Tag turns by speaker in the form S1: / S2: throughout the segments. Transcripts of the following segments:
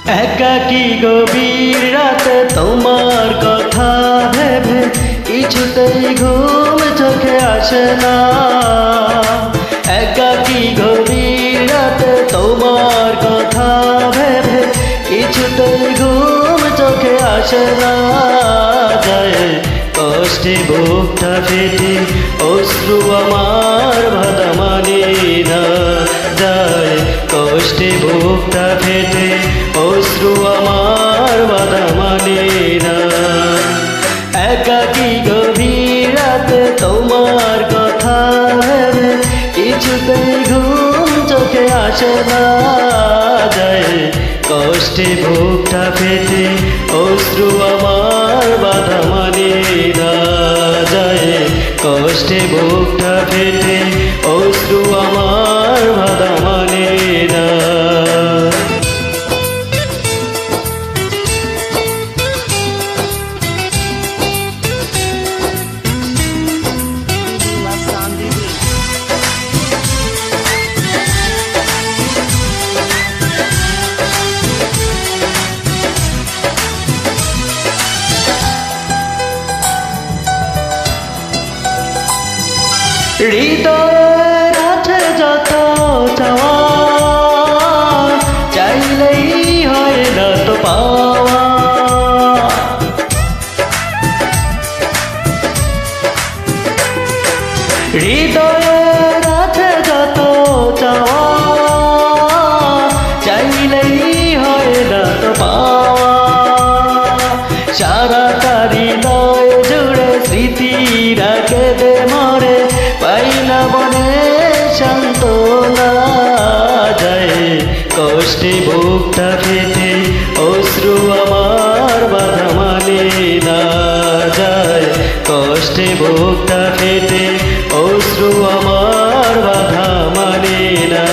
S1: একাকী গভীর রাতে তোমার কথা ভেবে কিছুতেই ঘুম চোখে আসে না। একাকী গভীর রাতে তোমার কথা ভেবে কিছুতেই ঘুম চোখে আসে না। যায় কষ্টে বুকটা ফেটে অশ্রু আমার বাধা মানে না। যায় কষ্টে বুকটা ফেটে অশ্রু আমার বাধা মানে না। একাকী গভীর রাতে তোমার কথা ভেবে কিছুতেই ঘুম চোখে আসে না। যায় কষ্টে বুকটা ফেটে অশ্রু আমার বাধা মানে না। যায় কষ্টে বুকটা ফেটে অশ্রু আমার বাধা মানে না। হৃদয়ের আছে যত চাওয়া, চাইলেই হয় না তো পাওয়া। হৃদয়ের আছে যত চাওয়া, চাইলেই হয় না তো পাওয়া। সারাটা হৃদয় জুড়ে স্মৃতিরা কেঁদে মরে, পাই না বনে সান্ত্বনা। যায় কষ্টে বুকটা ফেটে অশ্রু আমার বাধা মানে না। যায় কষ্টে বুকটা ফেটে অশ্রু আমার বাধা মানে না।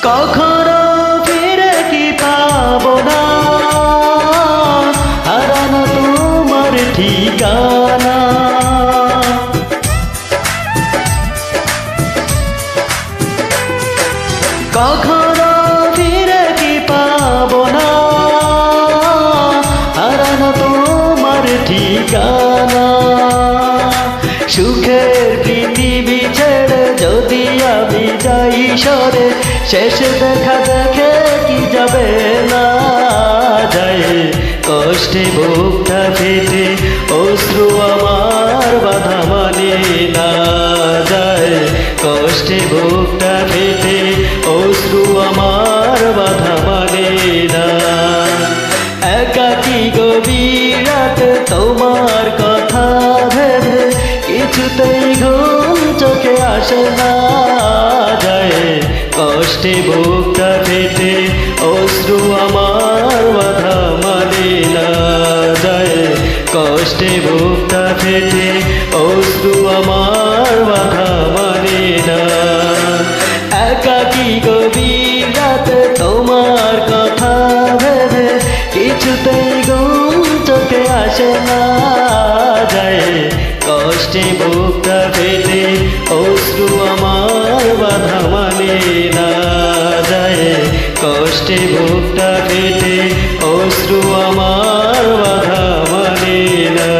S1: কখনো ফিরে কি পাবো না হারানো তোমার ঠিকানা। কখনো ফিরে কি পাবো না হারানো তোমার ঠিকানা। সুখের পৃথিবী ছেড়ে যদি আমি যাই সরে, শেষ দেখা দেখে কি যাবে না। যায় কষ্টে বুকটা ফেটে অশ্রু আমার বাধা মানে না। যায় কষ্টে বুকটা ফেটে অশ্রু আমার বাধা মানে না। একাকী গভীর রাতে তোমার কথা ভেবে কিছুতেই ঘুম চোখে আসে না। যায় কষ্টে বুকটা ফেটে অশ্রু আমার বাধা মানে না। যায় কষ্টে বুকটা ফেটে অশ্রু আমার বাধা মানে না। একাকী গভীর রাতে তোমার কথা ভেবে কিছুতেই ঘুম চোখে আসে না। যায় কষ্টে বুকটা ফেটে অশ্রু আমার বাধা মানে না। যায় কষ্টে বুকটা ফেটে অশ্রু আমার বাধা মানে না।